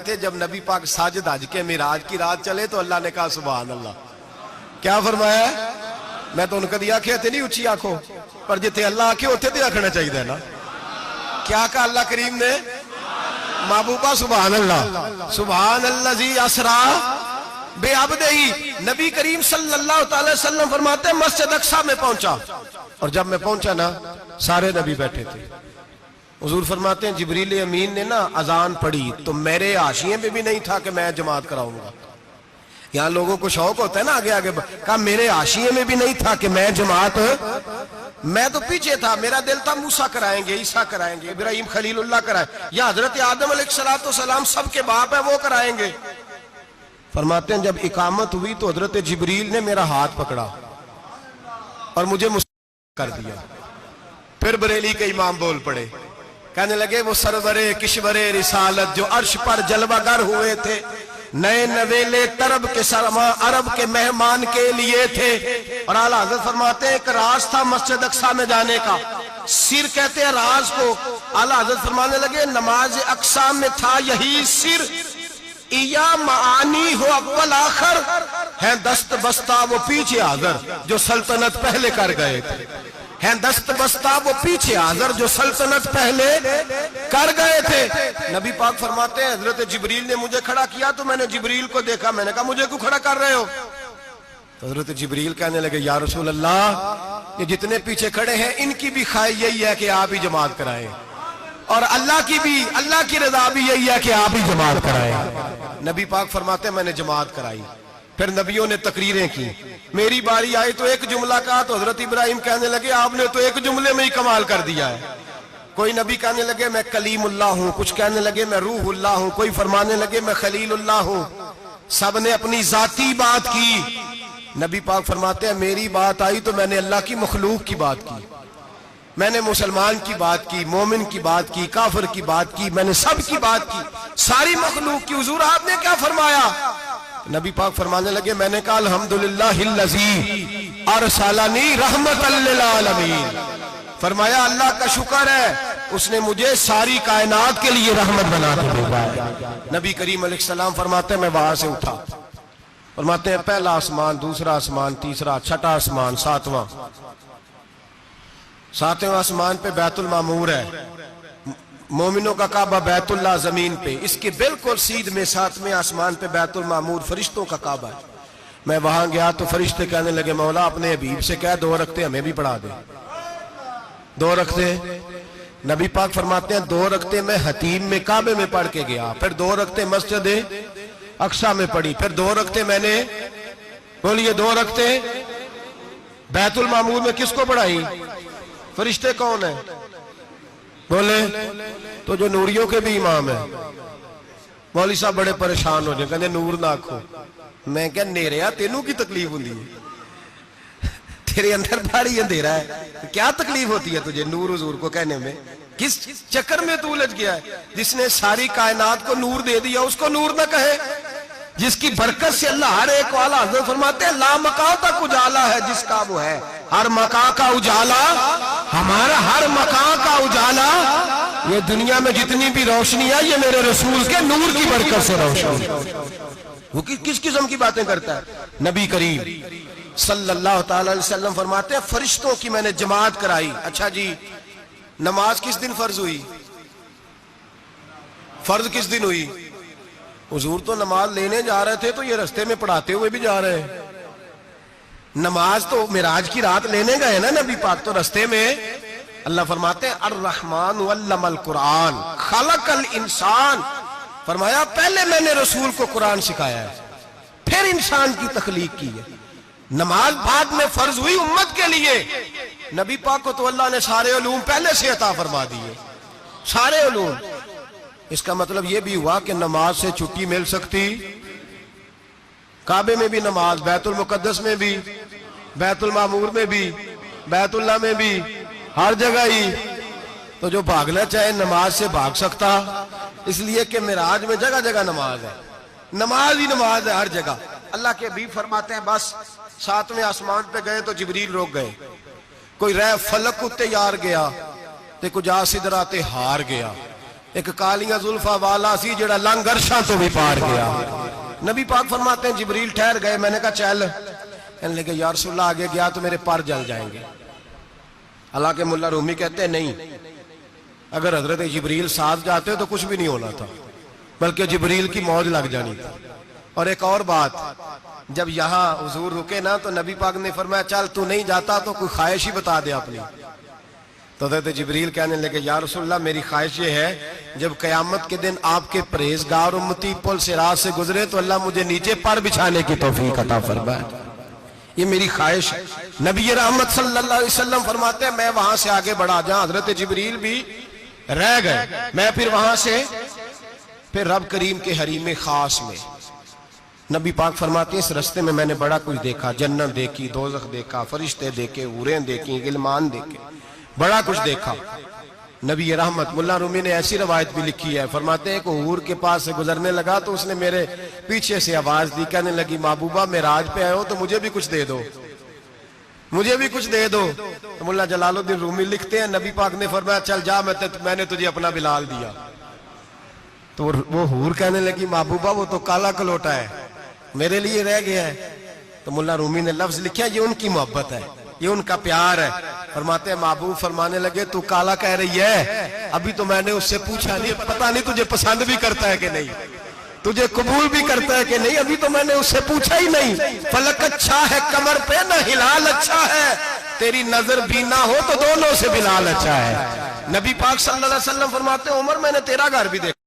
تھے جب نبی پاک ساجد حج کے معراج کی رات چلے تو اللہ نے کہا سبحان اللہ. کیا فرمایا ہے؟ میں تو ان کو دیا آنکھیں نہیں اچھی آنکھوں پر جتے اللہ آنکھیں ہوتے تھے رکھنا چاہیے نا. کیا کہا اللہ کریم نے؟ محبوبہ سبحان اللہ. سبحان الذی اسرا بعبدہ. نبی کریم صلی اللہ تعالی وسلم فرماتے ہیں مسجد اقصی میں پہنچا اور جب میں پہنچا نا سارے نبی بیٹھے تھے. حضور فرماتے ہیں جبریل امین نے نا اذان پڑھی تو میرے حاشیے میں بھی نہیں تھا کہ میں جماعت کراؤں گا. یہاں لوگوں کو شوق ہوتا ہے نا آگے آگے کہا میرے حاشیے میں بھی نہیں تھا کہ میں جماعت. میں تو پیچھے تھا. میرا دل تھا موسیٰ کرائیں گے, عیسیٰ کرائیں گے, ابراہیم خلیل اللہ کرائیں یا حضرت آدم علیہ السلام سب کے باپ ہے وہ کرائیں گے. فرماتے ہیں جب اقامت ہوئی تو حضرت جبریل نے میرا ہاتھ پکڑا اور مجھے کر دیا. پھر بریلی کے امام بول پڑے, کہنے لگے وہ سرور کشور رسالت جو عرش پر جلوہ گر ہوئے تھے, نئے نویلے طرب کے سرما عرب کے مہمان کے لیے تھے. اور اعلیٰ حضرت فرماتے ہیں ایک راز تھا مسجد اقصی میں جانے کا, سر کہتے ہیں راز کو. اعلیٰ حضرت فرمانے لگے نماز اقصی میں تھا یہی سر, یا معانی ہو اول آخر ہیں دست بستہ وہ پیچھے حاضر جو سلطنت پہلے کر گئے تھے. ہیں دست بستہ وہ پیچھے حاضر جو سلطنت پہلے کر گئے تھے. نبی پاک فرماتے ہیں حضرت جبریل نے مجھے کھڑا کیا تو میں نے جبریل کو دیکھا. میں نے کہا مجھے کیوں کھڑا کر رہے ہو؟ تو حضرت جبریل کہنے لگے یا رسول اللہ یہ جتنے پیچھے کھڑے ہیں ان کی بھی خواہش یہی ہے کہ آپ ہی جماعت کرائیں, اور اللہ کی رضا بھی یہی ہے کہ آپ ہی جماعت کرائیں. نبی پاک فرماتے ہیں میں نے جماعت کرائی. پھر نبیوں نے تقریریں کی. میری باری آئی تو ایک جملہ کہا تو حضرت ابراہیم کہنے لگے آپ نے تو ایک جملے میں ہی کمال کر دیا ہے. کوئی نبی کہنے لگے میں کلیم اللہ ہوں, کچھ کہنے لگے میں روح اللہ ہوں, کوئی فرمانے لگے میں خلیل اللہ ہوں. سب نے اپنی ذاتی بات کی. نبی پاک فرماتے ہیں میری بات آئی تو میں نے اللہ کی مخلوق کی بات کی, میں نے مسلمان کی بات کی, مومن کی بات کی, کافر کی بات کی, میں نے سب کی بات کی, ساری مخلوق کی. حضور آپ نے کیا فرمایا؟ نبی پاک فرمانے لگے میں نے کہا الحمدللہ الذی ارسلنی رحمت للعالمین. فرمایا اللہ کا شکر ہے اس نے مجھے ساری کائنات کے لیے رحمت بنا کے بھیجا ہے. نبی کریم علیہ السلام فرماتے ہیں میں وہاں سے اٹھا. فرماتے ہیں پہلا آسمان, دوسرا آسمان, تیسرا, چھٹا آسمان, ساتواں آسمان پہ بیت المعمور ہے, مومنوں کا کعبہ بیت اللہ زمین پہ, اس کے بالکل سیدھ میں ساتویں آسمان پہ بیت المعمور فرشتوں کا کعبہ ہے. میں وہاں گیا تو فرشتے کہنے لگے مولا اپنے حبیب سے کہہ 2 رکعتیں ہمیں بھی پڑھا دے. 2 رکعتیں. نبی پاک فرماتے ہیں 2 رکعتیں میں حتیم میں کعبے میں پڑھ کے گیا, پھر 2 رکعتیں مسجد اقصی میں پڑھی, پھر 2 رکعتیں میں نے بولیے 2 رکعتیں بیت المعمور میں کس کو پڑھائی؟ فرشتے کون ہیں بولے؟ تو جو نوریوں کے بھی امام ہیں. مولوی صاحب بڑے پریشان ہو جائیں, کہنے نور نہ آکھو. میں کہا نیریا تینوں کی تکلیف ہوندی ہے, تیرے اندر بڑی اندھیرا ہے, کیا تکلیف ہوتی ہے تجھے نور حضور کو کہنے میں؟ کس چکر میں تو الجھ گیا ہے؟ جس نے ساری کائنات کو نور دے دیا اس کو نور نہ کہے, جس کی برکت سے اللہ ہر ایک والا. حضرت فرماتے ہیں لا مکان تک اجالا ہے جس کا وہ ہے, ہر مکان کا اجالا ہمارا, ہر مکان کا اجالا. یہ دنیا میں جتنی بھی روشنی ہے یہ میرے رسول کے نور کی برکت سے روشنی. وہ کس قسم کی باتیں کرتا ہے؟ نبی کریم صلی اللہ تعالی علیہ وسلم فرماتے ہیں فرشتوں کی میں نے جماعت کرائی. اچھا جی نماز کس دن فرض ہوئی؟ فرض کس دن ہوئی؟ حضور تو نماز لینے جا رہے تھے تو یہ رستے میں پڑھاتے ہوئے بھی جا رہے ہیں. نماز تو معراج کی رات لینے گئے نا نبی پاک, تو رستے میں اللہ فرماتے ہیں الرحمن علم القرآن خلق الانسان. فرمایا پہلے میں نے رسول کو قرآن سکھایا ہے, پھر انسان کی تخلیق کی ہے. نماز بعد میں فرض ہوئی امت کے لیے. نبی پاک کو تو اللہ نے سارے علوم پہلے سے عطا فرما دیے, سارے علوم. اس کا مطلب یہ بھی ہوا کہ نماز سے چھٹی مل سکتی. کعبے میں بھی نماز, بیت المقدس میں بھی, بیت المعمور میں بھی, بیت اللہ میں بھی, ہر جگہ ہی. تو جو بھاگنا چاہے نماز سے بھاگ سکتا, اس لیے کہ معراج میں جگہ جگہ نماز ہے, نماز ہی نماز ہے ہر جگہ. اللہ کے حبیب فرماتے ہیں بس 7ویں آسمان پہ گئے تو جبریل روک گئے. کوئی رہ فلک اتے یار گیا تے کجا سدرا تے ہار گیا, ایک کالیاں زلفا والا سی جڑا لنگ عرشاں تو بھی پار گیا. نبی پاک فرماتے ہیں جبریل ٹھہر گئے. میں نے کہا چل. کہنے لگے یا رسول اللہ آگے گیا تو میرے پر جل جائیں گے. حالانکہ ملا رومی کہتے ہیں نہیں, اگر حضرت جبریل ساتھ جاتے تو کچھ بھی نہیں ہونا تھا, بلکہ جبریل کی موج لگ جانی تھی. اور ایک اور بات, جب یہاں حضور رکے نا تو نبی پاک نے فرمایا چل تو نہیں جاتا تو کوئی خواہش ہی بتا دے اپنی. تو حضرت جبریل کہنے لگے یا رسول اللہ میری خواہش یہ ہے جب قیامت کے دن آپ کے پرہیزگار امتی پل صراط سے گزرے تو اللہ مجھے نیچے پر بچھانے کی توفیق عطا فرمائے. یہ میری خواہش ہے. نبی رحمت صلی اللہ علیہ وسلم فرماتے ہیں میں وہاں سے آگے بڑھا جاؤں. حضرت جبریل بھی رہ گئے. میں پھر وہاں سے پھر رب کریم کے حریم خاص میں. نبی پاک فرماتے ہیں اس رستے میں میں نے بڑا کچھ دیکھا. جنت دیکھی, دوزخ دیکھا, فرشتے دیکھے, حوریں دیکھی, غلمان دیکھے, بڑا کچھ دیکھا. نبی رحمت ملا رومی نے ایسی روایت بھی لکھی ہے, فرماتے ہیں کہ حور کے پاس سے گزرنے لگا تو اس نے میرے پیچھے سے آواز دی, کہنے لگی محبوبہ معراج پہ آئے ہو تو مجھے بھی کچھ دے دو, مجھے بھی کچھ دے دو. تو ملا جلال الدین رومی لکھتے ہیں نبی پاک نے فرمایا چل جا میں نے تجھے اپنا بلال دیا. تو وہ حور کہنے لگی محبوبہ وہ تو کالا کلوٹا ہے, میرے لیے رہ گیا ہے. تو ملا رومی نے لفظ لکھا یہ ان کی محبت ہے, یہ ان کا پیار ہے. فرماتے ہیں محبوب فرمانے لگے تو کالا کہہ رہی ہے, ابھی تو میں نے اس سے پوچھا نہیں, پتہ نہیں تجھے پسند بھی کرتا ہے کہ نہیں, تجھے قبول بھی کرتا ہے کہ نہیں, ابھی تو میں نے اس سے پوچھا ہی نہیں. فلک اچھا ہے کمر پہ نہ ہلال اچھا ہے, تیری نظر بھی نہ ہو تو دونوں سے بلال اچھا ہے. نبی پاک صلی اللہ علیہ وسلم فرماتے ہیں عمر میں نے تیرا گھر بھی دیکھا.